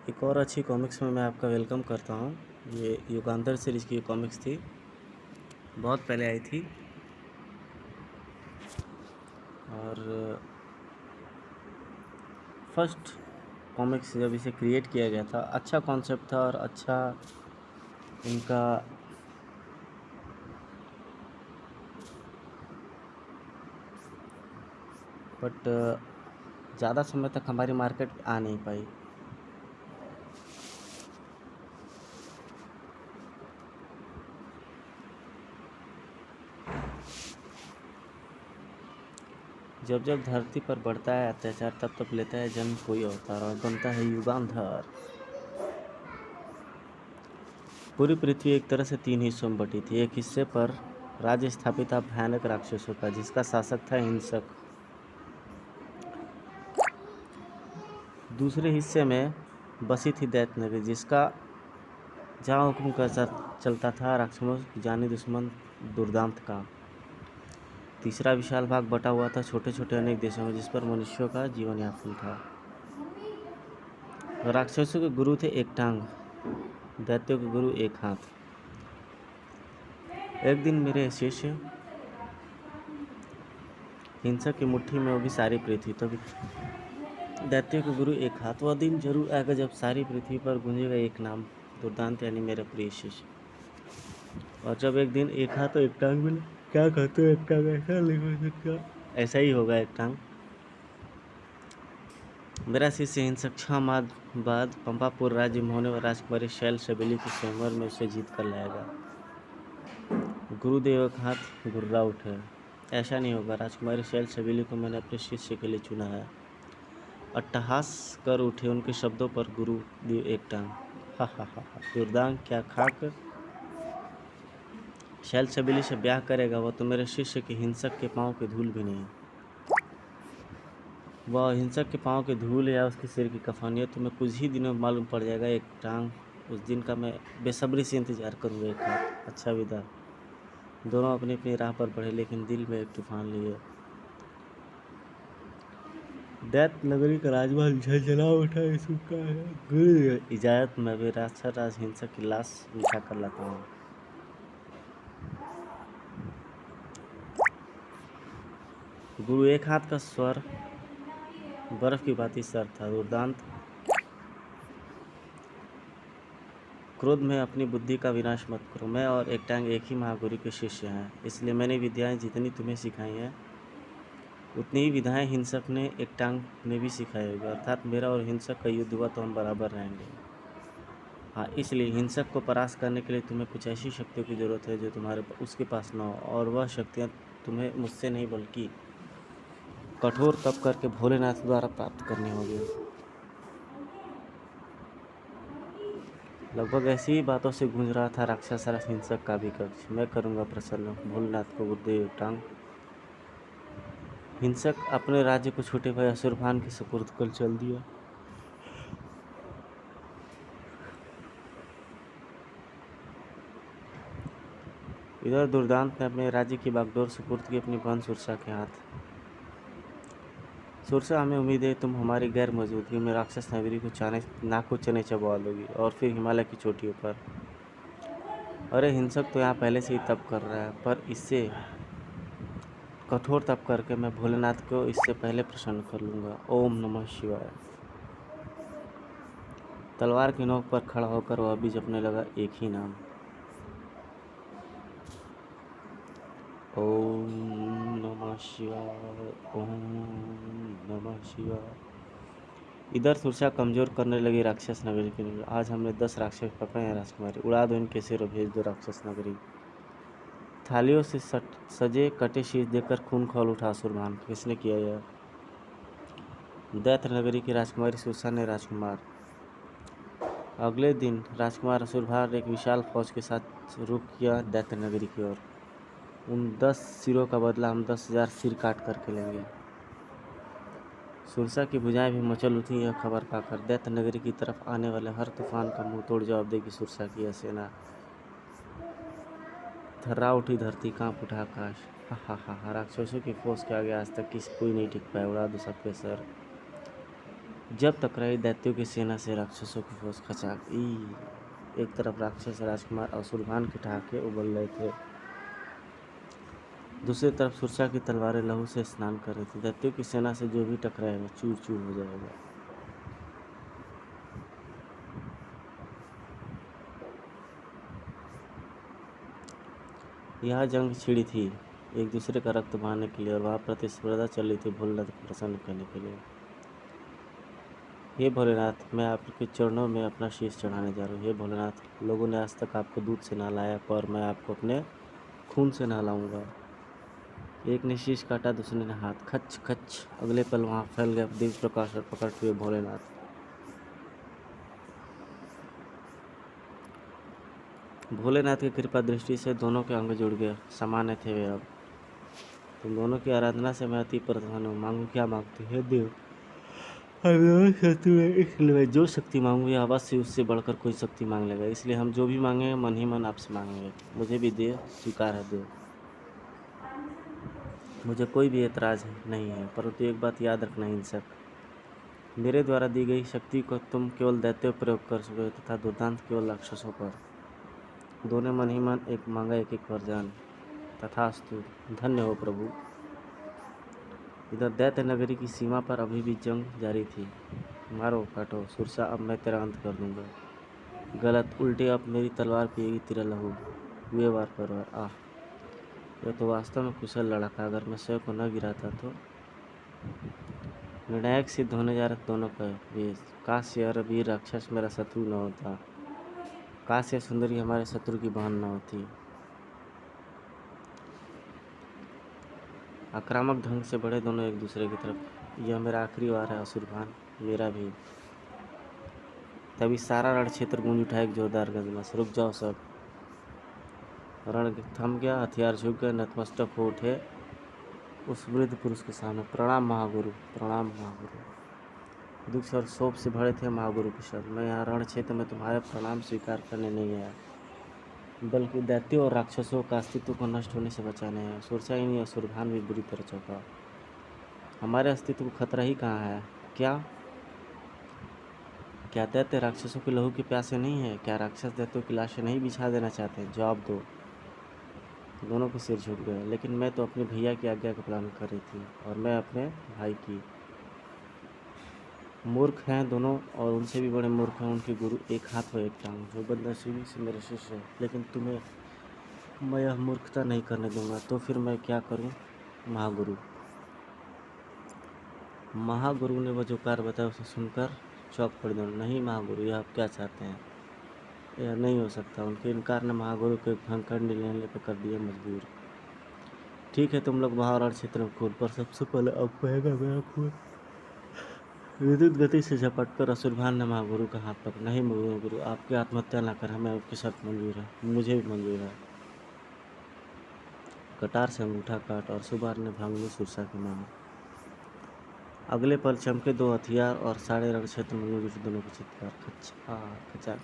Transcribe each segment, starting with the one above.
एक और अच्छी कॉमिक्स में मैं आपका वेलकम करता हूँ। ये युगांतर सीरीज़ की कॉमिक्स थी, बहुत पहले आई थी और फर्स्ट कॉमिक्स जब इसे क्रिएट किया गया था, अच्छा कॉन्सेप्ट था और अच्छा इनका बट ज़्यादा समय तक हमारी मार्केट आ नहीं पाई। जब जब धरती पर बढ़ता है अत्याचार, तब तब लेता है जन्म कोई अवतार और बनता है युगांधर। पूरी पृथ्वी एक तरह से 3 हिस्सों में बटी थी। एक हिस्से पर राज्य स्थापित था भयानक राक्षसों का, जिसका शासक था हिंसक। दूसरे हिस्से में बसी थी दैत्य नगरी, जिसका जहाँ हुक्म का चलता था राक्षसों की जानी दुश्मन दुर्दांत का। तीसरा विशाल भाग बटा हुआ था छोटे छोटे अनेक देशों में, जिस पर मनुष्यों का जीवन यापन था। राक्षसों के गुरु थे एक टांग, दैत्यों के गुरु एक हाथ। एक दिन मेरे शिष्य हिंसक की मुट्ठी में होगी सारी पृथ्वी, तो दैत्यों के गुरु एक हाथ। वह दिन जरूर आएगा जब सारी पृथ्वी पर गूंजेगा एक नाम, दुर्दांत यानी मेरा प्रिय शिष्य। और जब एक दिन एक हाथ तो एक टांग मिले, क्या कहते हो, एक टांग ऐसा नहीं हो सकता, ऐसा ही होगा एक टांग। मेरा शिष्य हिंसक 6 माह बाद पंपापुर राज्य में होने वाले राजकुमारी शैल शबेली की स्वयंवर में उसे जीत कर लाएगा। गुरुदेव का हाथ गुर्रा उठे। ऐसा नहीं होगा, राजकुमारी शैल शबेली को मैंने अपने शिष्य के लिए चुना है। अट्टहास कर उठे उनके शब्दों पर गुरुदेव एक टांग। हा हा हा हा, दुर्दांत क्या खाक शैल शबेली से ब्याह करेगा? वह तो मेरे शिष्य के हिंसक के पाँव की धूल भी नहीं। वह हिंसक के पाँव की धूल या उसके सिर की कफानी, तुम्हें कुछ ही दिनों में मालूम पड़ जाएगा एक टांग। उस दिन का मैं बेसब्री से इंतजार करूँगा एक हाथ। अच्छा विदा। दोनों अपनी अपनी राह पर बढ़े, लेकिन दिल में एक तूफान लिए। दैत्य नगरी का राजमहल झलझला उठा। सूखा है गुरु इजाजत, मैं भी राक्षस राज हिंसक की लाश बिछा कर लाता हूँ। गुरु एक हाथ का स्वर बर्फ की भांति सर था। दुर्दांत, क्रोध में अपनी बुद्धि का विनाश मत करो। मैं और एक टांग एक ही महागुरु के शिष्य हैं, इसलिए मैंने विद्याएं जितनी तुम्हें सिखाई हैं, उतनी ही विधाएं हिंसक ने एक टांग ने भी सिखाई होगी। अर्थात मेरा और हिंसक का युद्ध हुआ तो हम बराबर रहेंगे। हाँ, इसलिए हिंसक को परास्त करने के लिए तुम्हें कुछ ऐसी शक्तियों की जरूरत है जो तुम्हारे उसके पास ना हो, और वह शक्तियाँ तुम्हें मुझसे नहीं बल्कि कठोर तप करके भोलेनाथ द्वारा प्राप्त करनी होगी। लगभग ऐसी ही बातों से गूंज रहा था राक्षस राज हिंसक का भी कक्ष। मैं करूँगा प्रसन्न भोलेनाथ को गुरुदेव टांग। हिंसक अपने राज्य को छोटे भाई असुरभान के सुपुर्द कर चल दिया। इधर दुर्दांत ने अपने राज्य की बागडोर सुपुर्द की अपनी बहन सुरसा के हाथ। सुरसा, हमें उम्मीद है तुम हमारी गैर मौजूदगी में राक्षस नगरी को नाक को चने चबवा लोगी, और फिर हिमालय की चोटियों पर। अरे, हिंसक तो यहाँ पहले से ही तप कर रहा है, पर इससे कठोर तप करके मैं भोलेनाथ को इससे पहले प्रसन्न कर लूँगा। ओम नमः शिवाय। तलवार की नोक पर खड़ा होकर वह भी जपने लगा एक ही नाम, ओम नमः शिवाय, ओम नमः शिवाय। इधर सुरसा कमजोर करने लगी राक्षस नगरी की नगरी। आज हमने 10 राक्षस पकड़े हैं राजकुमारी, उड़ा दो इनके सिर और भेज दो राक्षस नगरी। थालियों से सजे कटे शीश देकर खून खौल उठा असुरभान। किसने किया यह? दैत्य नगरी की राजकुमारी सुरसा ने राजकुमार। अगले दिन राजकुमार असुरभान एक विशाल फौज के साथ रुख किया दैत्य नगरी की ओर। उन 10 सिरों का बदला हम 10,000 सिर काट करके लेंगे। सुरसा की भुजाएं भी मचल उठी यह खबर पाकर। दैत्य नगरी की तरफ आने वाले हर तूफान का मुंह तोड़ जवाब देगी सुरसा की यह सेना। थर्रा उठी धरती, कांप उठा आकाश। हा हा हा, राक्षसों की फौज के आगे आज तक कोई नहीं टिक पाया। उड़ा दो सबके सर। जब टकराई दैत्यों की सेना से राक्षसों की फौज खचाक। एक तरफ राक्षस राजकुमार असुरभान के ठहाके उबल रहे थे, दूसरी तरफ सुरसा की तलवारें लहू से स्नान कर रही थी। दैत्यों की सेना से जो भी टकराएगा चूर चूर हो जाएगा। यह जंग छिड़ी थी एक दूसरे का रक्त बहाने के लिए, और वहाँ प्रतिस्पर्धा चल रही थी भोलेनाथ को प्रसन्न करने के लिए। हे भोलेनाथ, मैं आपके चरणों में अपना शीश चढ़ाने जा रहा हूँ। हे भोलेनाथ, लोगों ने आज तक आपको दूध से नहलाया, पर मैं आपको अपने खून से नहलाऊंगा। एक ने शीश काटा, दूसरे ने हाथ। खच खच, अगले पल वहाँ फैल गया दिव्य प्रकाश और प्रकट हुए भोलेनाथ। भोलेनाथ की कृपा दृष्टि से दोनों के अंग जुड़ गए, सामान्य थे वे अब। तुम दोनों की आराधना से मैं अति प्रसन्न हूँ। मांगू क्या मांगते हे देव? इसलिए मैं जो शक्ति मांगूंगी अवश्य उससे बढ़कर कोई शक्ति मांग लेगा, इसलिए हम जो भी मांगेंगे मन ही मन आपसे मांगेंगे। मुझे भी देव स्वीकार है देव, मुझे कोई भी एतराज नहीं है, परंतु एक बात याद रखना हिंसक, मेरे द्वारा दी गई शक्ति को तुम केवल दैत्य प्रयोग कर सकोगे तथा दुर्दांत केवल राक्षसों पर। दोनों मन ही मन एक मांगा, एक एक वरदान। तथास्तु, धन्य हो प्रभु। इधर दैत्य नगरी की सीमा पर अभी भी जंग जारी थी। मारो काटो सुरसा, अब मैं तेरा अंत कर दूंगा। गलत, उल्टे, अब मेरी तलवार पिएगी तेरा लहू। वे वार पर वार। आह, यह तो वास्तव में कुशल लड़ा था। अगर मैं स्वयं को न गिराता तो। निर्णायक सिद्ध होने जा रहे दोनों का वेश। काश यह वीर राक्षस मेरा शत्रु न होता, काश यह सुंदरी हमारे शत्रु की बहन न होती। आक्रामक ढंग से बढ़े दोनों एक दूसरे की तरफ। यह मेरा आखिरी वार है असुरभान, मेरा भी। तभी सारा रण क्षेत्र गूंज उठा एक जोरदार गंजमास। रुक जाओ सब। रण थम गया, हथियार झुक गए, नतमस्तक हो उठे उस वृद्ध पुरुष के सामने। प्रणाम महागुरु, प्रणाम महागुरु। दुख और शोक से भरे थे महागुरु के शब्द। मैं यहाँ रण क्षेत्र में तुम्हारे प्रणाम स्वीकार करने नहीं आया, बल्कि दैत्यों और राक्षसों का अस्तित्व को नष्ट होने से बचाने आया। सुरसा ही नहीं, असुरभान भी बुरी तरह चौंका। हमारे अस्तित्व को खतरा ही कहाँ है? क्या क्या दैत्य राक्षसों के लहू के प्यासे नहीं है? क्या राक्षस दैत्यों की लाशें नहीं बिछा देना चाहते? जवाब दो। दोनों के सिर झुक गए। लेकिन मैं तो अपने भैया की आज्ञा का पालन कर रही थी, और मैं अपने भाई की। मूर्ख हैं दोनों, और उनसे भी बड़े मूर्ख हैं उनके गुरु। एक हाथ व एक टांग, जो बदनसीबी से मेरे शिष्य है। लेकिन तुम्हें मैं यह मूर्खता नहीं करने दूंगा। तो फिर मैं क्या करूं? महागुरु महागुरु ने वह जो कार्य बताया उसे सुनकर चौंक पड़े दोनों। नहीं महागुरु, यह आप क्या चाहते हैं? यह नहीं हो सकता। उनके इनकार ने महागुरु को एक भयंकर निर्णय लेकर कर दिया मजबूर। ठीक है, तुम लोग महावरण क्षेत्र में कूद, पर सबसे पहले अब बहेगा मेरा खून। विद्युत गति से झपटकर असुरभान ने महागुरु का हाथ पकड़ा। नहीं गुरु, आपकी आत्महत्या ना कर, हमें आपकी शर्त मंजूर है। मुझे भी मंजूर है। कटार से अंगूठा काट, और सुबार ने भांग ली सुरसा की मांग। अगले पल चमके दो हथियार, और सारे रण क्षेत्र में गूंज उठी दोनों की चित्कार। खचा खचा।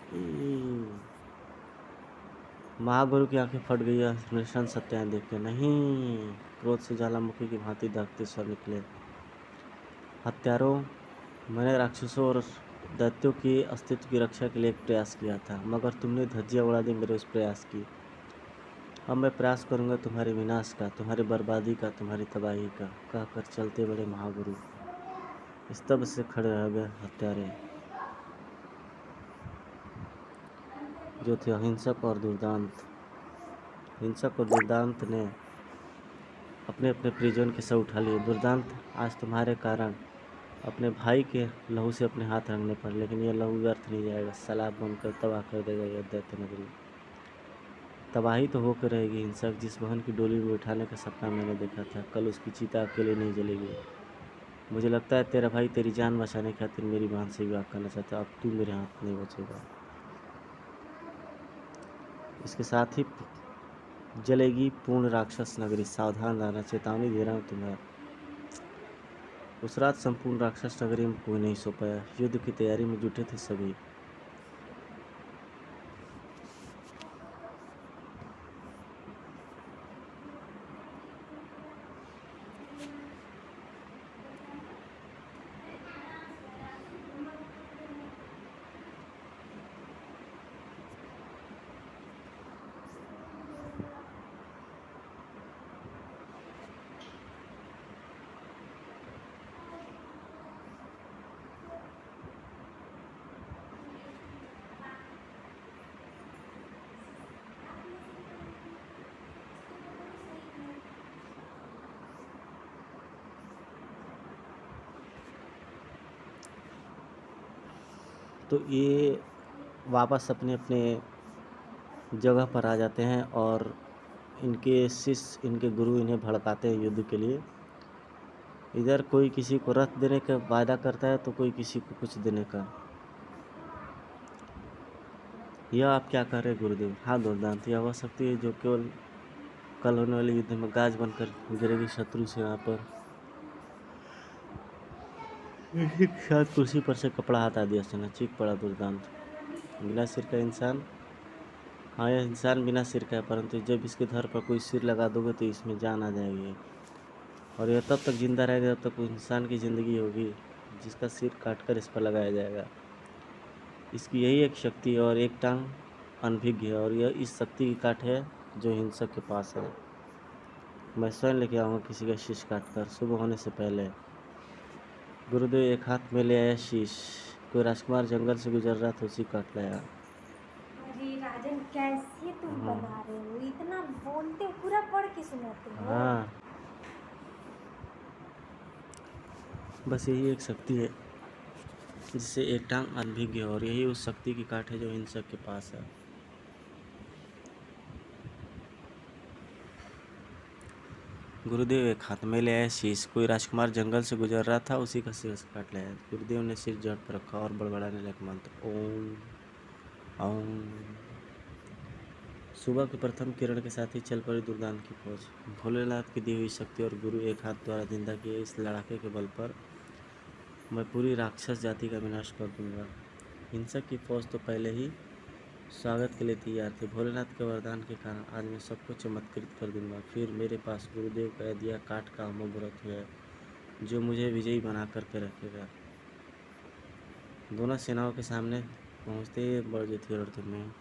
महागुरु की आंखें फट गई निशान सत्याएं देख के। नहीं, क्रोध से ज्वालामुखी की भांति दागते स्वर निकले। हत्यारों, मैंने राक्षसों और दैत्यों की अस्तित्व की रक्षा के लिए एक प्रयास किया था, मगर तुमने धज्जियां उड़ा दी मेरे उस प्रयास की। अब मैं प्रयास करूंगा तुम्हारे विनाश का, तुम्हारी बर्बादी का, तुम्हारी तबाही का। कहकर चलते बड़े महागुरु स्तब्ध से खड़े रह गए। हत्यारे जो थे हिंसक और दुर्दांत, हिंसक और दुर्दांत ने अपने अपने परिजन के सब उठा लिए। दुर्दांत, आज तुम्हारे कारण अपने भाई के लहू से अपने हाथ रंगने पड़े, लेकिन यह लहू व्यर्थ नहीं जाएगा। सलाब बनकर तबाह कर देगा यह दैत्य नगरी। तबाही तो होकर रहेगी हिंसक। जिस बहन की डोली में बिठाने का सपना मैंने देखा था, कल उसकी चिता अकेले नहीं जलेगी। मुझे लगता है तेरा भाई तेरी जान बचाने की खातिर मेरी बहन से विवाह करना चाहता है। अब तू मेरे हाथ नहीं बचेगा। इसके साथ ही जलेगी पूर्ण राक्षस नगरी। सावधान रहना, चेतावनी दे रहा हूँ तुम्हें। उस रात संपूर्ण राक्षस नगरी में कोई नहीं सो पाया। युद्ध की तैयारी में जुटे थे सभी। तो ये वापस अपने अपने जगह पर आ जाते हैं और इनके शिष्य, इनके गुरु इन्हें भड़काते हैं युद्ध के लिए। इधर कोई किसी को रथ देने का वायदा करता है तो कोई किसी को कुछ देने का। यह आप क्या कर रहे हैं गुरुदेव? हाँ दुर्दांत, यह वह शक्ति है जो केवल कल होने वाले युद्ध में गाज बनकर गिरेगी शत्रु सेना पर। शायद कुर्सी पर से कपड़ा हटा दिया सेना, चीख पड़ा दुर्दांत। बिना सिर का इंसान? हाँ, यह इंसान बिना सिर का है, परंतु जब इसके धड़ पर कोई सिर लगा दोगे तो इसमें जान आ जाएगी और यह तब तक जिंदा रहेगा जब तक इंसान की ज़िंदगी होगी, जिसका सिर काटकर इस पर लगाया जाएगा। इसकी यही एक शक्ति है और एक टांग अनभिज्ञ है और यह इस शक्ति की काट है जो हिंसक के पास है। मैं स्वयं लेके आऊँगा किसी का शीश काटकर सुबह होने से पहले। गुरुदेव एक हाथ में ले आया शीश। कोई राजकुमार जंगल से गुजर रहा था, उसी काट लाया। अरे राजन, कैसे तुम बना रहे हो? इतना बोलते हो, पूरा पढ़ के सुनाते हो। हाँ, बस यही एक शक्ति है जिससे एक टांग अनभिज्ञ है और यही उस शक्ति की काट है जो हिंसक के पास है। गुरुदेव एक हाथ में ले आया शीश। कोई राजकुमार जंगल से गुजर रहा था, उसी का शीश काट लिया। गुरुदेव ने सिर जड़ पर रखा और बड़बड़ाने लगे मंत्र, ओम ओम। सुबह की प्रथम किरण के साथ ही चल पड़ी दुर्दांत की फौज। भोलेनाथ की दी हुई शक्ति और गुरु एक हाथ द्वारा जिंदा किए इस लड़ाके के बल पर मैं पूरी राक्षस जाति का विनाश कर दूंगा। हिंसक की फौज तो पहले ही स्वागत के लिए तैयार थे। भोलेनाथ के वरदान के कारण आज मैं सबको चमत्कृत कर दूंगा। फिर मेरे पास गुरुदेव का दिया काठ का अमोघ रथ है जो मुझे विजयी बना करके रखेगा। दोनों सेनाओं के सामने पहुंचते ही बढ़ जाती है रथ में।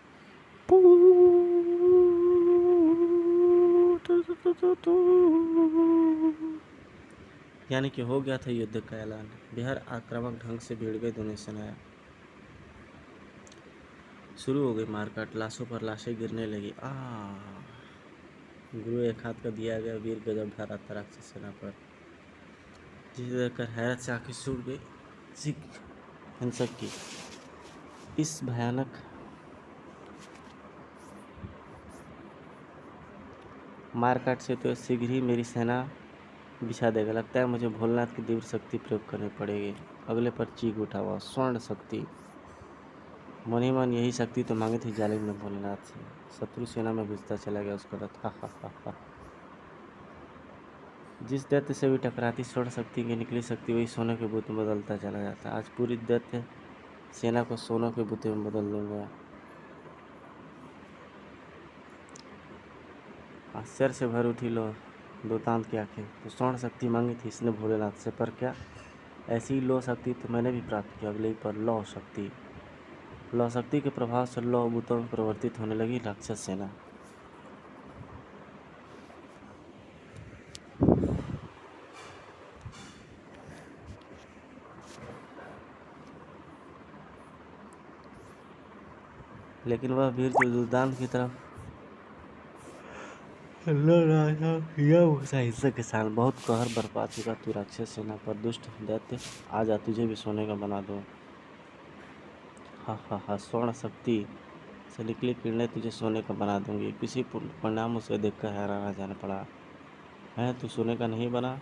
यानी कि हो गया था युद्ध का ऐलान। बिहार आक्रामक ढंग से भिड़ गए दोनों सेनाएं। शुरू हो गई मारकाट, लाशों पर लाशें गिरने लगी। गुरु एक हाथ का दिया गया वीर गजब ढा रहा था राक्षस सेना पर, जिसे देखकर हैरत से आंखें सूख गई सिख हिंसक की। इस भयानक मारकाट से तो शीघ्र ही मेरी सेना बिछा देगा। लगता है मुझे भोलेनाथ की दिव्य शक्ति प्रयोग करनी पड़ेगी। अगले पर चीख उठा हुआ स्वर्ण शक्ति। मन ही मन यही शक्ति तो मांगी थी जालिम ने भोलेनाथ से। शत्रु सेना में घुसता चला गया उसका रथ। हा। जिस दैत्य से भी टकराती स्वर्ण शक्ति की निकली शक्ति वही सोने के बुत में बदलता चला जाता। आज पूरी दैत्य सेना को सोने के बुते में बदल दूंगा। आश्चर्य से भर उठी लो दुर्दांत की आंखें। तो स्वर्ण शक्ति मांगी थी इसने भोलेनाथ से, पर क्या ऐसी ही लो शक्ति तो मैंने भी प्राप्त की। अगले पर लौ शक्ति। लौ शक्ति के प्रभाव से लौ भूतों में परिवर्तित होने लगी राक्षस सेना। लेकिन वह वीर जो दुर्दांत की तरफ लड़ रहा था, यह उसका हिस्सा किसान बहुत कहर बरपा चुका। तू राक्षस सेना पर दुष्ट दैत्य, आजा तुझे भी सोने का बना दो। हा, स्वर्ण शक्ति से निकली किरणें तुझे सोने का बना दूंगी। किसी परिणाम उसे देखकर हैरान आ जाना पड़ा। है तू सोने का नहीं बना?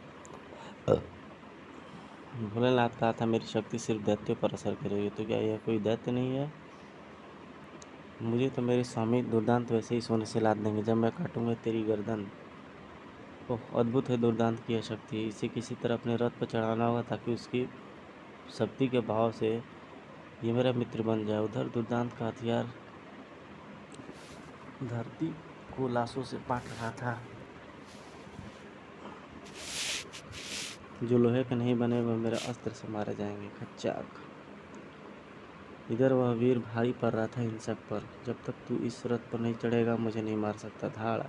भोलेनाथ कहा था मेरी शक्ति सिर्फ दैत्यों पर असर करेगी, तो क्या यह कोई दैत्य नहीं है? मुझे तो मेरे स्वामी दुर्दांत वैसे ही सोने से लाद देंगे जब मैं काटूंगा तेरी गर्दन। ओह, अद्भुत है दुर्दांत की यह शक्ति। इसे किसी तरह अपने रथ पर चढ़ाना होगा ताकि उसकी शक्ति के भाव से ये मेरा मित्र बन जाए। उधर दुर्दांत का हथियार धरती को लाशों से पाट रहा था। जो लोहे के नहीं बने वह मेरे अस्त्र से मारे जाएंगे। खच्चाक। इधर वह वीर भारी पड़ रहा था हिंसक पर। जब तक तू इस रथ पर नहीं चढ़ेगा मुझे नहीं मार सकता। धाड़।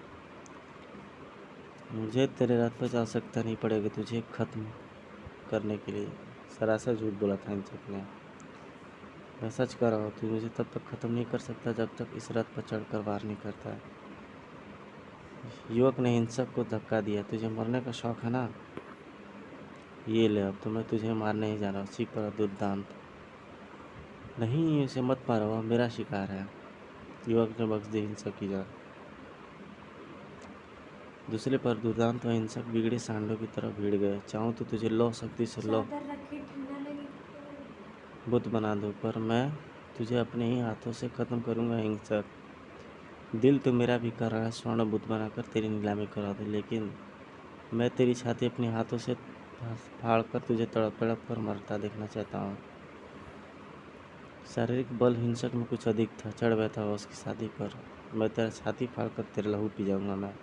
मुझे तेरे रथ पर जा सकता नहीं पड़ेगा तुझे खत्म करने के लिए। सरासर झूठ बोला था हिंसक ने। मैं सच कह रहा हूँ, तू मुझे तब तक खत्म नहीं कर सकता जब तक इस रथ पर चढ़कर वार नहीं करता। युवक ने हिंसक को धक्का दिया। तुझे मरने का शौक है ना? ये ले, अब तो मैं तुझे मारने ही जा रहा हूँ। चीख पड़ा दुर्दांत। नहीं, इसे मत मारो, वह मेरा शिकार है। युवक ने बख्श दी हिंसक की जान। दूसरे पर दुर्दांत व हिंसक बिगड़े सांडों की तरफ भीड़ गए। चाहूं तो तुझे लौ शक्ति से लौ चादर रखे ठंडा लगे तो। बुत बना दूं, पर मैं तुझे अपने ही हाथों से खत्म करूंगा हिंसक। दिल तो मेरा भी कर रहा है स्वर्ण बुत बनाकर तेरी नीलामी करा दूं, लेकिन मैं तेरी छाती अपने हाथों से फाड़ कर तुझे तड़प तड़प कर मरता देखना चाहता हूँ। शारीरिक बल हिंसक में कुछ अधिक था। चढ़ बैठा हुआ उसकी शादी पर। मैं तेरा छाती फाड़ कर तेरा लहू पी जाऊंगा मैं।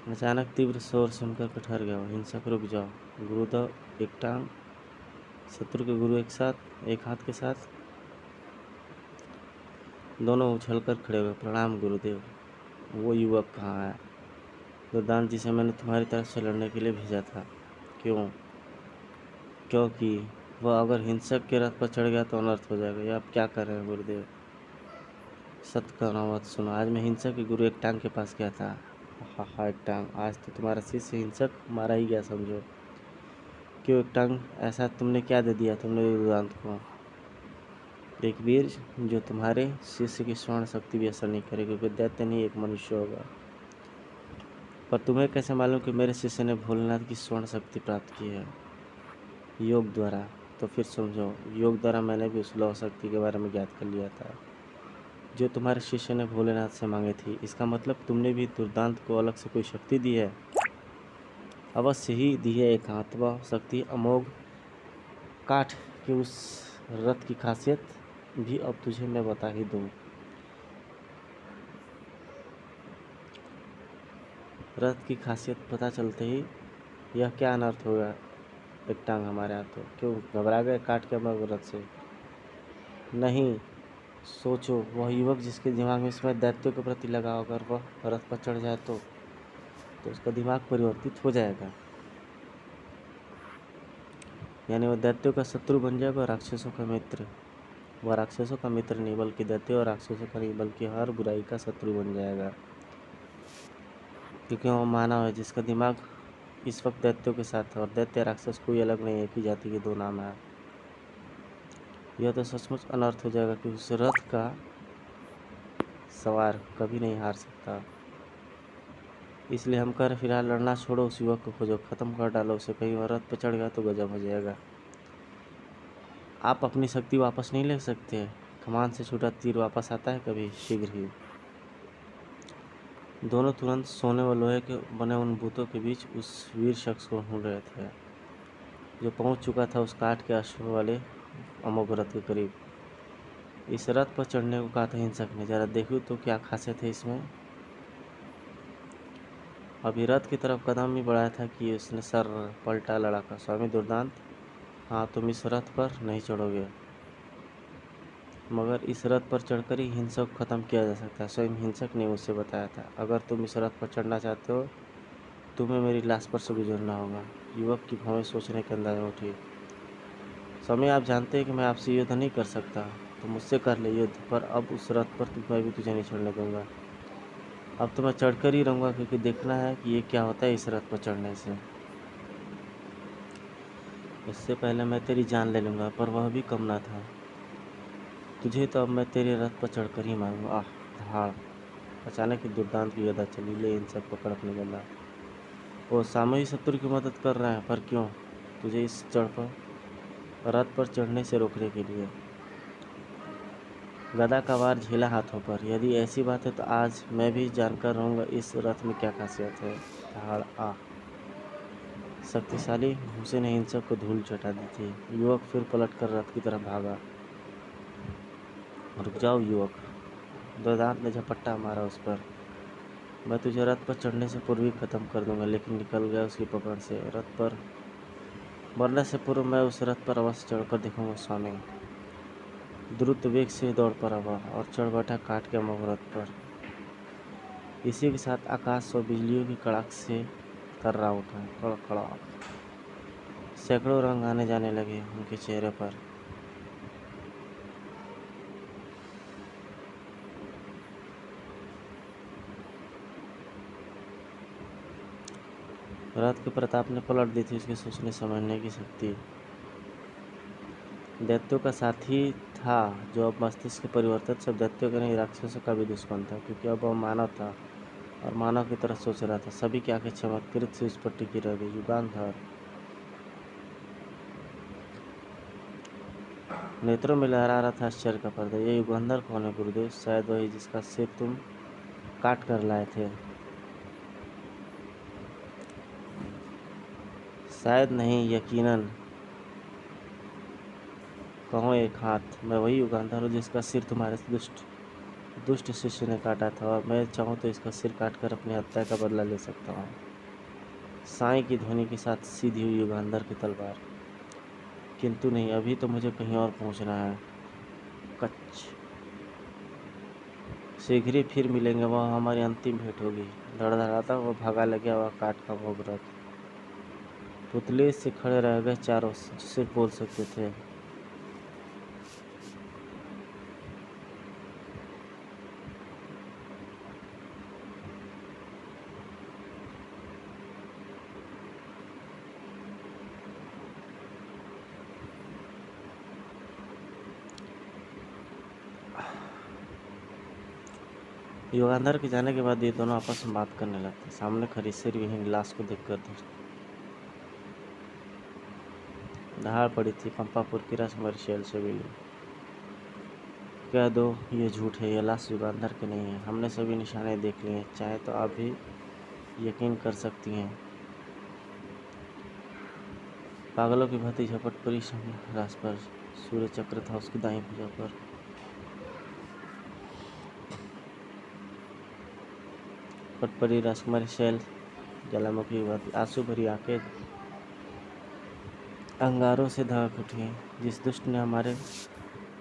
अचानक तीव्र शोर सुनकर के ठहर गया। हिंसक रुक जाओ। गुरुदेव एक टांग, शत्रु के गुरु एक साथ, एक हाथ के साथ दोनों उछल कर खड़े हुए। प्रणाम गुरुदेव। वो युवक कहाँ है? दुर्दांत जिसे मैंने तुम्हारी तरफ से लड़ने के लिए भेजा था। क्यों? क्योंकि वह अगर हिंसक के रथ पर चढ़ गया तो अनर्थ हो जाएगा। यह अब क्या कर रहे हैं गुरुदेव? सत्य कहना मत सुनो। आज मैं हिंसक के गुरु एक टांग के पास गया था। हा एक टांग, आज तो तुम्हारा शिष्य हिंसक मारा ही गया समझो। क्यों एक टांग? ऐसा तुमने क्या दे दिया तुमने दुर्दांत को? एक वीर जो तुम्हारे शिष्य की स्वर्ण शक्ति भी असर नहीं करेगी, क्योंकि दैत्य नहीं एक मनुष्य होगा। पर तुम्हें कैसे मालूम कि मेरे शिष्य ने भोलेनाथ की स्वर्ण शक्ति प्राप्त की है? योग द्वारा। तो फिर समझो, योग द्वारा मैंने भी उस लौह शक्ति के बारे में ज्ञात कर लिया था जो तुम्हारे शिष्य ने भोलेनाथ से मांगी थी। इसका मतलब तुमने भी दुर्दांत को अलग से कोई शक्ति दी है? अवश्य ही दी है। एक हाथ वह शक्ति अमोघ काठ की उस रथ की खासियत भी अब तुझे मैं बता ही दूं। रथ की खासियत पता चलते ही यह क्या अनर्थ होगा? एक टांग हमारे हाथों। क्यों घबरा गए काट के अमोघ रथ से? नहीं, सोचो, वह युवक जिसके दिमाग में इसमें दैत्यों के प्रति लगाव, अगर वह रथ पर चढ़ जाए तो उसका दिमाग परिवर्तित हो जाएगा। यानी वह दैत्यों का शत्रु बन जाएगा और राक्षसों का मित्र। वह राक्षसों का मित्र नहीं बल्कि दैत्यों और राक्षसों का नहीं बल्कि हर बुराई का शत्रु बन जाएगा, क्योंकि वह मानव है जिसका दिमाग इस वक्त दैत्यों के साथ है। और दैत्य राक्षस कोई अलग नहीं, एक ही जाति के दो नाम है। यह तो सचमुच अनर्थ हो जाएगा कि उस रथ का सवार कभी नहीं हार सकता। इसलिए हम कह रहे फिलहाल लड़ना छोड़ो, उस युवक को खोजो, खत्म कर डालो उसे। कहीं वह रथ पर चढ़ गया तो गजब हो जाएगा। आप अपनी शक्ति वापस नहीं ले सकते। कमान से छूटा तीर वापस आता है कभी? शीघ्र ही। दोनों तुरंत सोने व लोहे के बने उन भूतों के बीच उस वीर शख्स को ढूंढ रहे थे जो पहुंच चुका था उस काठ के अश्व वाले अमोघ रथ के करीब। इस रथ पर चढ़ने को कहा था हिंसक ने। जरा देखूं तो क्या खासियत है इसमें। अभी रथ की तरफ कदम ही बढ़ाया था कि उसने सर पलटा लड़ाका। स्वामी दुर्दांत, हाँ तुम इस रथ पर नहीं चढ़ोगे, मगर इस रथ पर चढ़कर ही हिंसक को खत्म किया जा सकता है। स्वयं हिंसक ने मुझसे बताया था। अगर तुम इस रथ पर चढ़ना चाहते हो तुम्हें मेरी लाश पर से गुजरना होगा। युवक की भवें सोचने के अंदाज में उठी। स्वामी, आप जानते हैं कि मैं आपसे युद्ध नहीं कर सकता, तो मुझसे कर ले युद्ध, पर अब उस रथ पर मैं भी तुझे नहीं चढ़ने दूंगा। अब तो मैं चढ़कर ही रहूंगा, क्योंकि देखना है कि ये क्या होता है इस रथ पर चढ़ने से। इससे पहले मैं तेरी जान ले लूंगा, पर वह भी कम ना था। तुझे तो अब मैं तेरे रथ पर चढ़कर ही मारूंगा। आह! धाड़! अचानक ही दुर्दांत की गदा चली। ले हिंसक पकड़ अपनी गदा। वो सामूहिक शत्रु की मदद कर रहे हैं, पर क्यों? तुझे इस रथ पर चढ़ने से रोकने के लिए। गदा का वार झेला हाथों पर। यदि ऐसी बात है तो आज मैं भी जानकर रहूंगा इस रथ में क्या खासियत है। धाड़! आह! शक्तिशाली घूंसे ने हिंसक को धूल चटा दी थी। युवक फिर पलटकर रथ की तरफ भागा। रुक जाओ युवक! दुर्दांत ने झपट्टा मारा उस पर। मैं तुझे रथ पर चढ़ने से पूर्व ही खत्म कर दूंगा। लेकिन निकल गया उसकी पकड़ से। रथ पर मरने से पूर्व मैं उस रथ पर अवश्य चढ़कर देखूंगा स्वामी। द्रुत वेग से दौड़ पड़ा वह और चढ़ बैठा काठ के अमोघ रथ पर। इसी के साथ आकाश और बिजलियों की कड़ाक से कर्रा उठा। कड़कड़ा सैकड़ों रंग आने जाने लगे उनके चेहरे पर। रथ के प्रताप ने पलट दी थी उसके सोचने समझने की शक्ति। दैत्यों का साथी था, जो अब मस्तिष्क के परिवर्तित सब दैत्यों के नहीं राक्षसों का भी दुश्मन था, क्योंकि अब वह मानव था और मानव की तरह सोच रहा था। सभी की आंखें चमत्कृत से उस पर टिकी रह गई। युगांधर नेत्रों में लहरा रहा था आश्चर्य का पर्दा। ये युगंधर कौन है गुरुदेव? शायद वही जिसका सिर तुम काट कर लाए थे। शायद नहीं, यकीनन। कहो एक हाथ। मैं वही युगांधर हूँ जिसका सिर तुम्हारे दुष्ट दुष्ट शिष्य ने काटा था, और मैं चाहूँ तो इसका सिर काटकर अपनी हत्या का बदला ले सकता हूँ। साई की ध्वनि के साथ सीधी हुई युगांधर की तलवार। किंतु नहीं, अभी तो मुझे कहीं और पहुँचना है। कच्छ। शीघ्र ही फिर मिलेंगे, वह हमारी अंतिम भेंट होगी। धड़धड़ाता हुआ भागा लगा वह काठ का भोग रथ। पुतले से खड़े रह गए चारों, जो सिर्फ बोल सकते थे। युगांधर के जाने के बाद ये दोनों आपस में बात करने लगते। सामने खड़ी सिर विहीन लाश को देखकर दहाड़ पड़ी थी। पंपापुर की राजकुमारी शैल से मिली। कह दो ये झूठ है, यह लाश युगांधर की नहीं है। हमने सभी निशाने देख लिए हैं, चाहे तो आप भी यकीन कर सकती हैं। पागलों की भांति झपट पड़ी रास पर। सूर्य चक्र था उसकी दाईं भुजा पर। पट पड़ी राजकुमारी शैल ज्वालामुखी की भांति। आंसू भरी आंखें अंगारों से धड़क उठी। जिस दुष्ट ने हमारे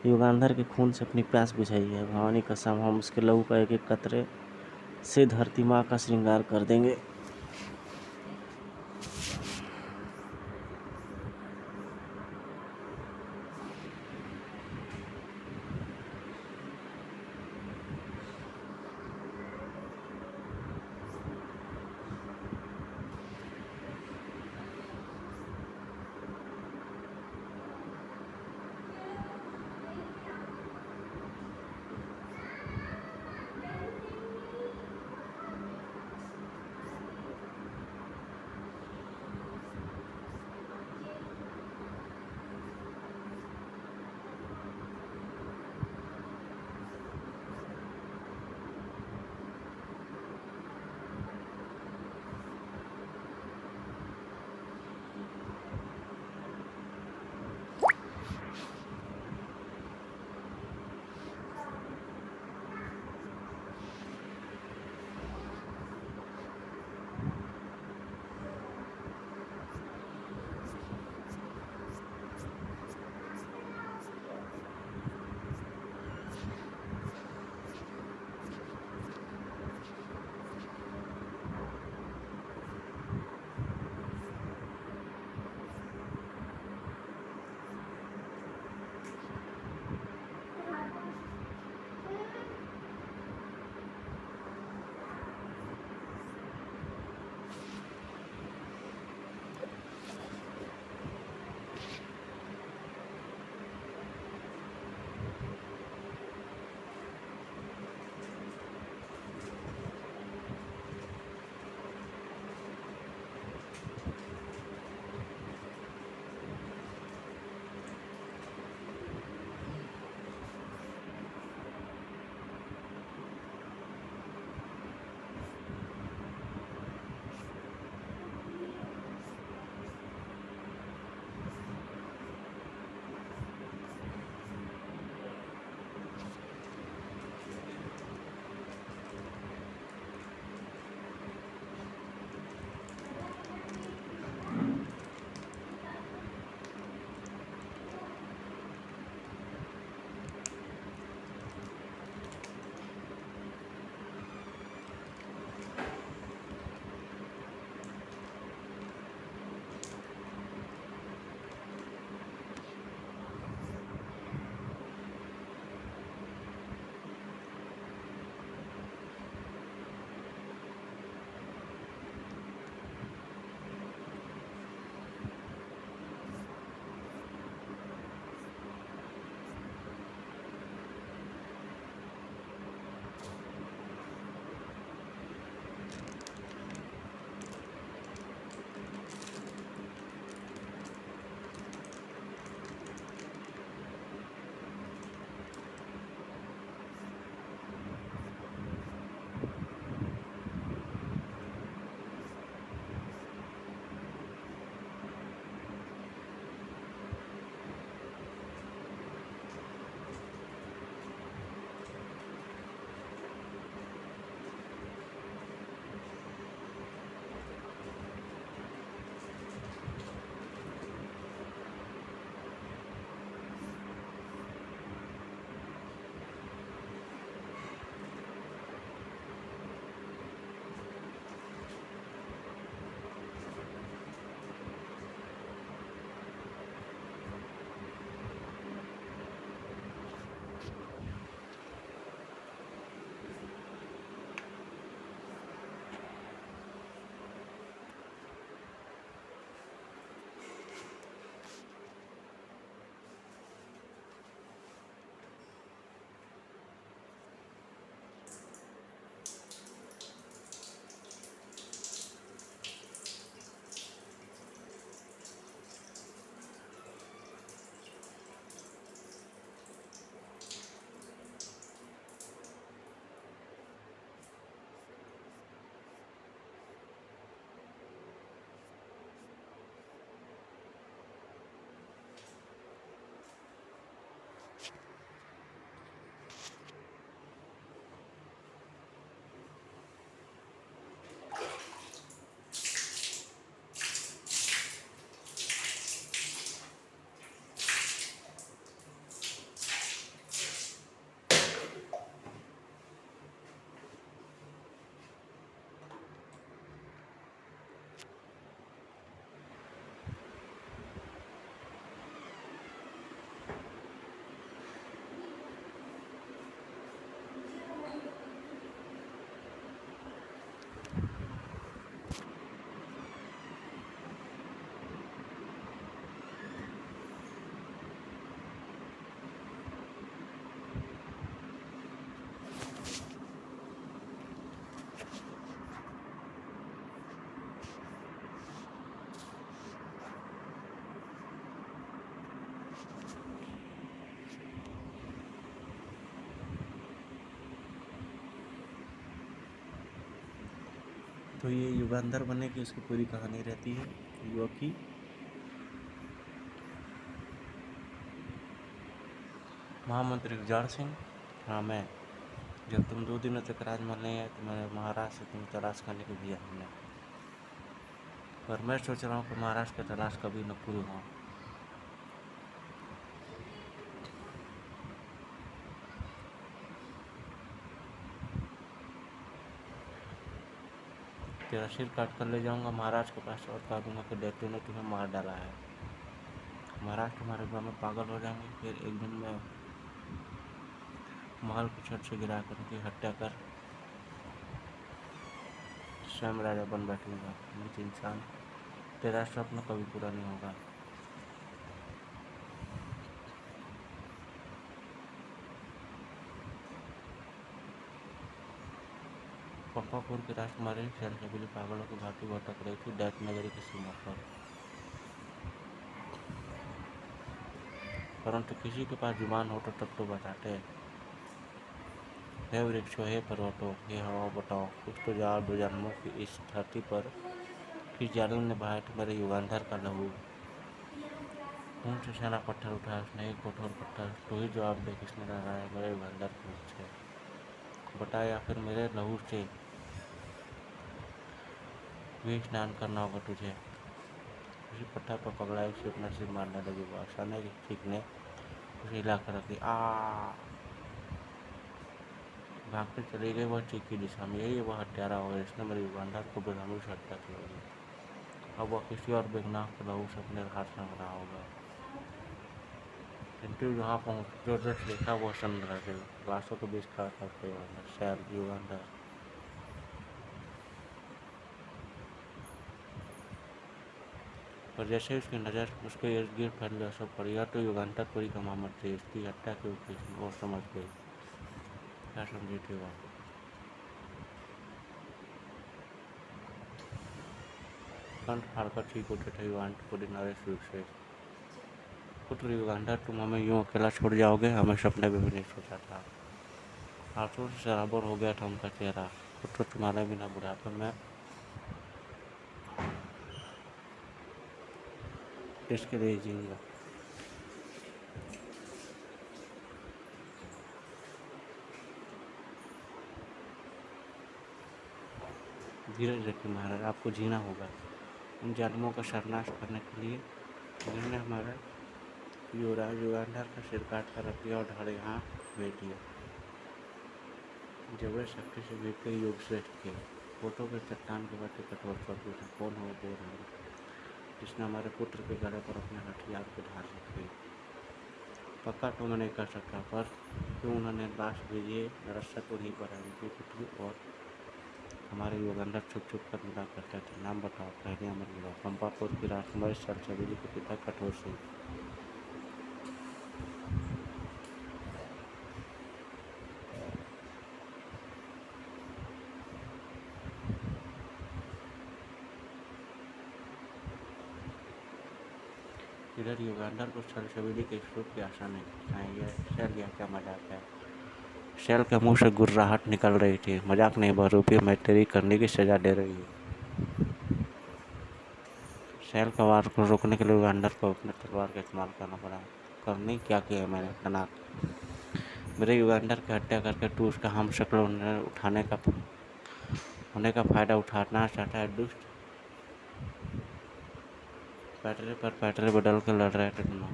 युगांधर के खून से अपनी प्यास बुझाई है, भवानी कसम, हम उसके लहू का एक एक कतरे से धरती माँ का श्रृंगार कर देंगे। तो ये युगांधर बनने की उसकी पूरी कहानी रहती है युवक की। महामंत्री उजाड़ सिंह, हाँ मैं, जब तुम 2 दिनों तक राजमहल नहीं आए तो मैंने महाराज से तुम तलाश करने को दिया हमने, पर मैं सोच रहा हूँ कि महाराज का तलाश कभी न पूरी हो। तेरा सिर काट कर ले जाऊंगा महाराज के पास और कह दूंगा कि डेटू ने तुम्हें मार डाला है। महाराज तुम्हारे गाँव में पागल हो जाएंगे, फिर एक दिन मैं महल की छत से गिरा कर उनकी हत्या कर स्वयं राजा बन बैठूंगा। नीच इंसान, तेरा स्वप्न कभी पूरा नहीं होगा। पप्पापुर की राजकुमारी शैलकबीली पागलों की भांति भटक रही थी दैत नगरी की सीमा पर, परंतु किसी के पास जुबान हो तो तब तो बताते। हे वृक्षों, हे पर्वतों, हे हवा बताओ, कुछ तो जवाब दो जन्मों की इस धरती पर किस जालिम ने बहाया था मेरे युगांधर का लहू। खून से सना पत्थर उठाया उसने, एक कठोर पत्थर, तो ही जवाब दे किसने लगाया मेरे युगांधर के मुख से। बता, या फिर मेरे लहू से भी स्नान करना होगा तुझे। उसी पत्थर पर पगड़ाई से अपना सिर मारने लगी वो। अचानक एक चीख ने उसे हिलाकर रख दी। भागते चली गई वह चीख की दिशा में। यही वह हत्यारा होगा जिसने मेरे युगांधर को बेरहमी से हत्या की होगी। अब वह किसी और बेगुनाह के लहू से अपने हाथ में बना होगा। किंतु जहाँ पहुँच जो दृश्य देखा वह सन्न रह गई। लाशों के बीच खड़ा था उसका युगांधर, शैल युगांधर। पर जैसे उसकी नज़र उसके इर्द गिर्द फैलने सब पड़ी, यह तो युगांधर पूरी कमामत थी, इसकी हत्या क्यों की वो समझ गई। क्या समझी थी वह? कंठ फाड़कर चीख उठे थे युगांधर पूरी नरेश रूप से। पुत्र युगांधर, तुम हमें यूं अकेला छोड़ जाओगे, हमें सपने में भी नहीं सोचा था। आंसू से सराबोर हो गया था उनका चेहरा। पुत्र, तुम्हारे बिना बुढ़ापे में किसके लिए जीऊंगा। धीरज रखिए महाराज, आपको जीना होगा। उन जालिमों का सर्वनाश करने के लिए जिन्होंने हमारा युवराज युगांधर का सिर काट कर रख दिया और ढाल यहाँ भेज दिया। जबरन शक्ति से भेद के योग श्रेष्ठ थे। फोटो के चट्टान के बाटे कठोर स्वर्ग था। कौन हो वो रहा जिसने हमारे पुत्र के गले पर अपने हथियार की धार रखी। पक्का तो मैं नहीं कर सकता, पर क्यों उन्होंने लाश भेजी रस्सा तो नहीं पर उनकी पुत्री और हमारे युगांधर छुप छुप कर मिला करते थे। नाम बताओ। पहले अमर विवाह। पंपापुर की राजकुमारी शैलकबीली के पिता कठोर सिंह। इधर युगांधर को शैलकबीली के स्वरूप की आशा नहीं। यह शैल, यह क्या मजाक है। शैल के मुंह से गुर्राहट निकल रही थी। मजाक नहीं बहरूपी, मैं तेरी करने की सजा दे रही हूँ। शैल का वार को रोकने के लिए युगांधर को अपने तलवार का इस्तेमाल करना पड़ा। करनी क्या किया है मैंने कनाक। मेरे युगांधर की हत्या करके तू उसका हम शक्ल होने का फायदा उठाना चाहता है दुष्ट। पैटरे पर पैटरे बदल कर लड़ रहे थे दोनों।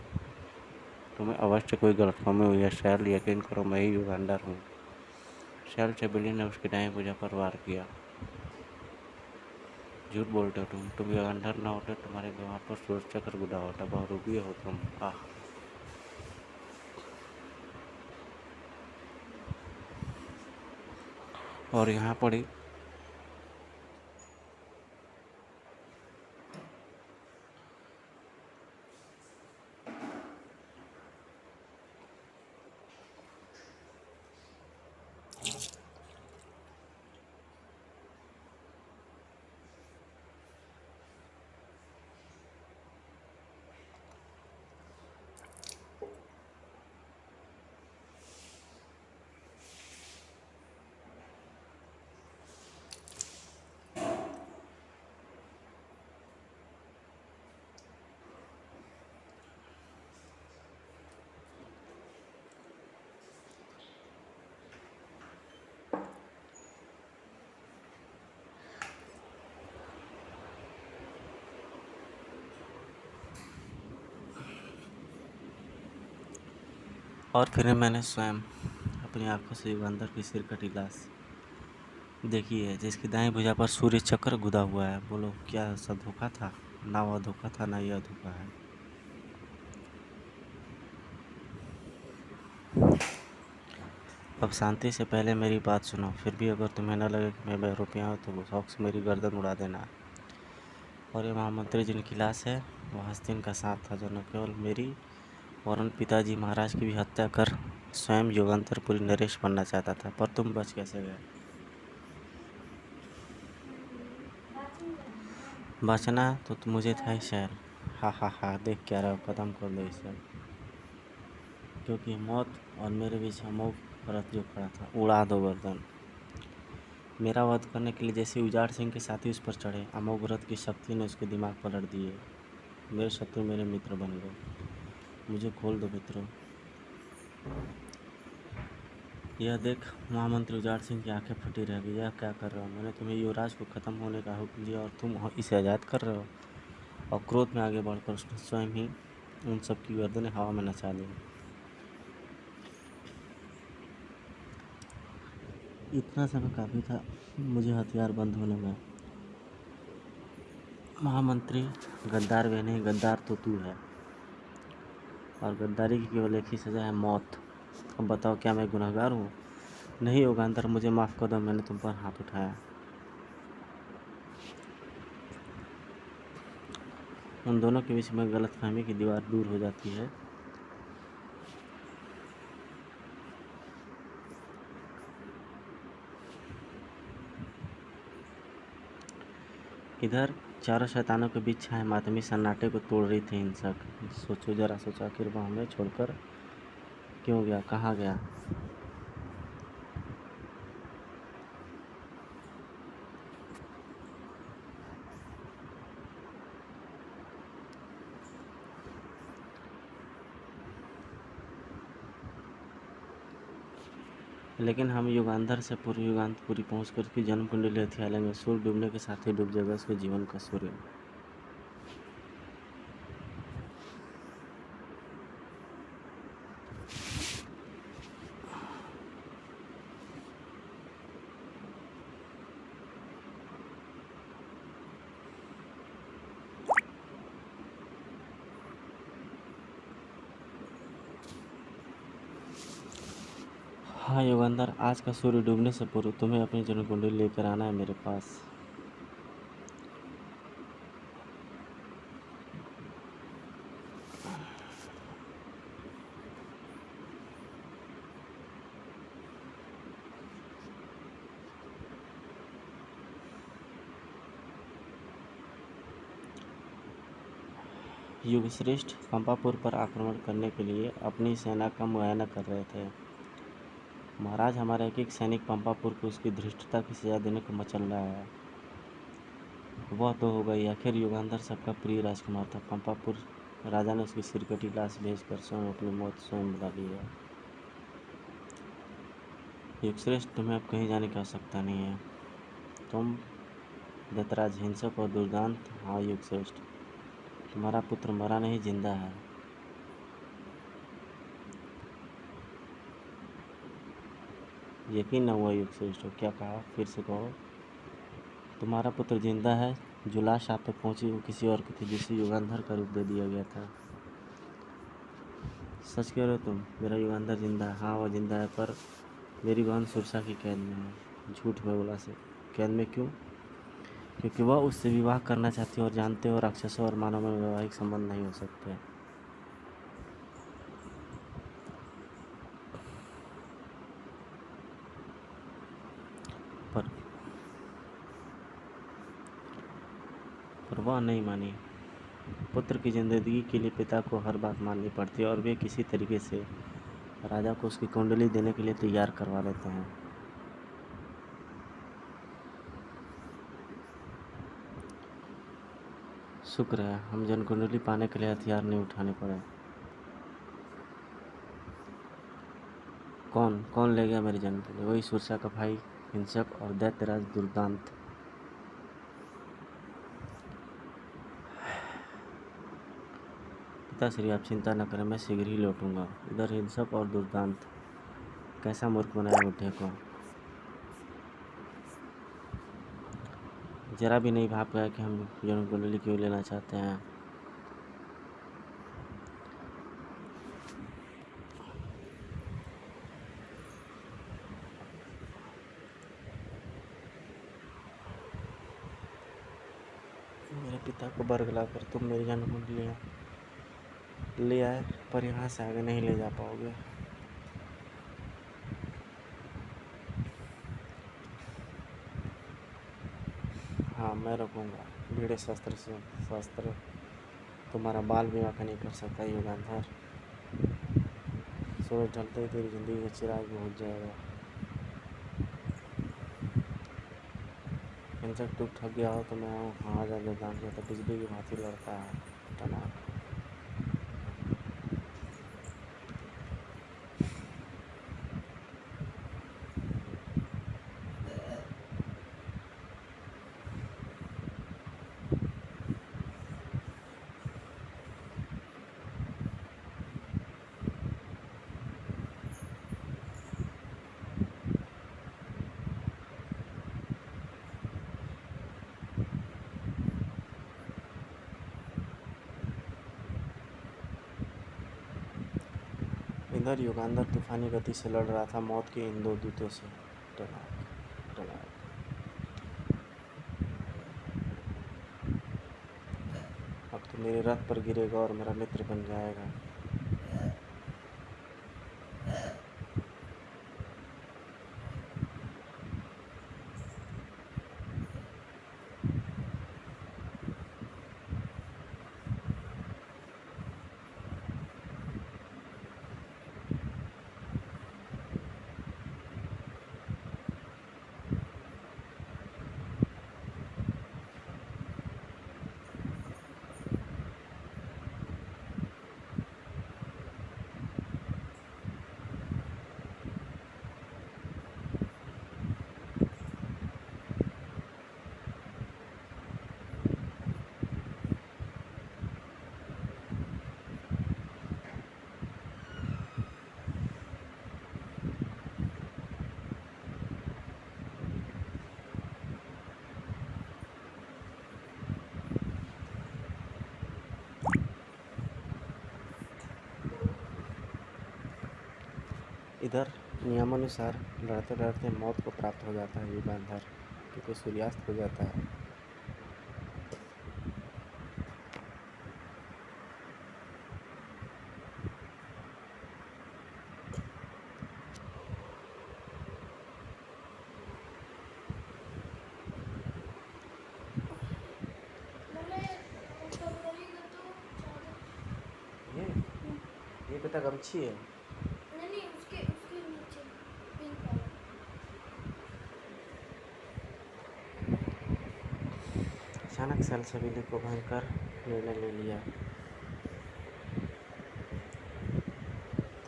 तुम्हें अवश्य कोई गलतफहमी हुई है शैल, यकीन करो मैं ही युगांधर हूँ। शैलकबीली ने उसकी दाएं भुजा पर वार किया। झूठ बोलते हो तुम युगांधर न होते तुम्हारे दिमाग पर सूरज चक्र गुदा होता। बहुरूपी हो तुम। आह। और यहाँ पड़ी और फिर मैंने स्वयं अपनी आंखों से युगांधर की सिर कटी लाश देखी है, जिसकी दाएं भुजा पर सूर्य चक्र गुदा हुआ है। बोलो, क्या सब धोखा था? ना वह धोखा था, ना यह धोखा है। अब शांति से पहले मेरी बात सुनो। फिर भी अगर तुम्हें न लगे कि मैं बहरूपिया हूँ तो शौक से मेरी गर्दन उड़ा देना। और ये महामंत्री जिनकी लाश है, वह हस्तिन का सांप था, जो न केवल मेरी वरन पिताजी महाराज की भी हत्या कर स्वयं युगांतरपुरी नरेश बनना चाहता था। पर तुम बच कैसे गए? बचना तो मुझे था ही शहर। हा हा हा, देख क्या रहा हो, खत्म कर दो इसे। क्योंकि मौत और मेरे बीच अमोघ रथ जो खड़ा था, उड़ा दो गर्दन। मेरा वध करने के लिए जैसे उजाड़ सिंह के साथी उस पर चढ़े, अमोघ रथ की शक्ति ने उसके दिमाग पलट दिए। मेरे शत्रु मेरे मित्र बन गए। मुझे खोल दो मित्रों। यह देख, महामंत्री उजाड़ सिंह की आंखें फटी रह गई। यह क्या कर रहे हो? मैंने तुम्हें युवराज को खत्म होने का हुक्म दिया और तुम इसे आज़ाद कर रहे हो। और क्रोध में आगे बढ़कर उसने स्वयं ही उन सब की गर्दनें हवा में नचा दी। इतना समय काफ़ी था मुझे हथियार बंद होने में। महामंत्री, गद्दार वे नहीं, गद्दार तो तू है। और गद्दारी की केवल एक ही सज़ा है, मौत। अब बताओ, क्या मैं गुनहगार हूँ? नहीं योगांतर, मुझे माफ़ कर दो, मैंने तुम पर हाथ उठाया। उन दोनों के बीच में गलतफहमी की दीवार दूर हो जाती है। इधर चारों शैतानों के बीच छाए मातमी सन्नाटे को तोड़ रही थी हिंसक। सोचो, जरा सोचो, आखिर वह हमें छोड़कर क्यों गया, कहाँ गया? लेकिन हम युगांधर से पूर्व युगांतपुरी पहुंचकर उसकी जन्म कुंडली हथिया लेंगे। सूर्य डूबने के साथ ही डूब जाएगा उसके जीवन का सूर्य। हाँ युगांधर, आज का सूर्य डूबने से पूर्व तुम्हें अपनी जन्म कुंडली लेकर आना है मेरे पास। युगश्रेष्ठ पंपापुर पर आक्रमण करने के लिए अपनी सेना का मुआयना कर रहे थे। महाराज, हमारा एक एक सैनिक पंपापुर को उसकी धृष्टता की सजा देने को मचल रहा है। वह तो हो गई, आखिर युगांधर सबका प्रिय राजकुमार था। पंपापुर राजा ने उसकी सिरकटी लाश भेजकर स्वयं अपनी मौत स्वयं बुला ली है। युगश्रेष्ठ, तुम्हें अब कहीं जाने की आवश्यकता नहीं है। तुम दत्तराज हिंसक और दुर्दांत। हाँ युगश्रेष्ठ, तुम्हारा पुत्र मरा नहीं, जिंदा है। यकीन न हुआ युगश्रेष्ठ। क्या कहा? फिर से कहो। तुम्हारा पुत्र जिंदा है। जो लाश आप तक पहुंची वो किसी और की थी, जिसे युगांधर का रूप दे दिया गया था। सच कह रहे हो तुम? मेरा युगांधर जिंदा है? हाँ वह जिंदा है, पर मेरी बहन सुरसा की कैद में है। झूठ में बोला से। कैद में क्यों? क्योंकि वह उससे विवाह करना चाहती है और जानते हो राक्षसों और मानव में वैवाहिक संबंध नहीं हो सकते। पर पर वह नहीं मानी। पुत्र की जिंदगी के लिए पिता को हर बात माननी पड़ती है और वे किसी तरीके से राजा को उसकी कुंडली देने के लिए तैयार करवा लेते हैं। शुक्र है हम जन कुंडली पाने के लिए हथियार नहीं उठाने पड़े। कौन कौन ले गया मेरी जन्म कुंडली? वही सुरसा का भाई हिंसक और दैत्यराज दुर्दांत। पिताश्री आप चिंता न करें, मैं शीघ्र ही लौटूंगा। इधर हिंसक और दुर्दांत कैसा मूर्ख बनाया मुझे को, जरा भी नहीं भाप गया कि हम जन्म कुंडली क्यों लेना चाहते हैं। मेरे पिता को बरगला कर तुम मेरी जन्म कुंडली ले आए, पर यहाँ से आगे नहीं ले जा पाओगे। हाँ, मैं रखूँगा। भिड़े शस्त्र तुम्हारा बाल विवाह का नहीं कर सकता युगांधर। सूरज ढलते ही तेरी जिंदगी का चिराग बुझ जाएगा। हिंसक तू थक गया हो तो मैं हूँ। हाँ, ज़्यादा दान किया तो बिजली की भांति लड़ता है टनाक। इधर युगांधर तूफानी गति से लड़ रहा था मौत के इन दो दूतों से। टनाक टनाक। अब तो मेरे रथ पर गिरेगा और मेरा मित्र बन जाएगा। इधर नियमानुसार लड़ते लड़ते मौत को प्राप्त हो जाता है युगांधर, क्योंकि सूर्यास्त हो जाता है। ये बेटा गमछी है। नहीं, उसके नीचे पिंक वाला। अचानक सलसबीली को भयंकर निर्णय ले लिया।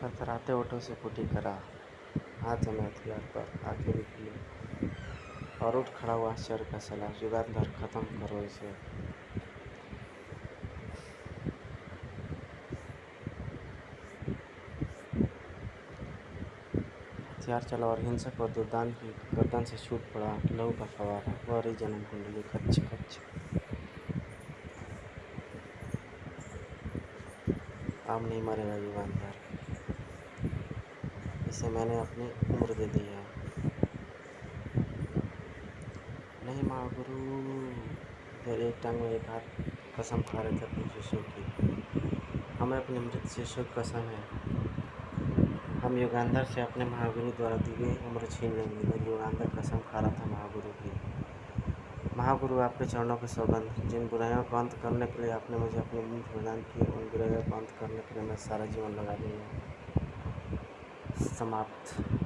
थरथराते ओठों से फूटी करा, हाथ में हथियार पर, आंखें भी खुली और उठ खड़ा हुआ आश्चर्य का सलाह। युगांधर, खत्म करो इसे। हथियार चला और हिंसक और दुर्दांत की गर्दन से छूट पड़ा लहू का फवारा। वह रही जन्म कुंडली खच खच। अब नहीं मरेगा युगांधर, इसे मैंने अपनी उम्र दे दी है। नहीं महागुरु। फिर एक टांग में एक हाथ कसम खा रहे थे अपने शिष्यों की। हमें अपने मृत शिष्यों की कसम है, हम युगांधर से अपने महागुरु द्वारा दी गई उम्र छीन लेंगे। इधर युगांधर कसम खा रहा था महागुरु की। महागुरु, आपके चरणों की सौगंध, जिन बुराइयों को अंत करने के लिए आपने मुझे अपनी बुद्धि प्रदान की, उन बुराइयों को अंत करने के लिए मैं सारा जीवन लगा दूंगा। समाप्त।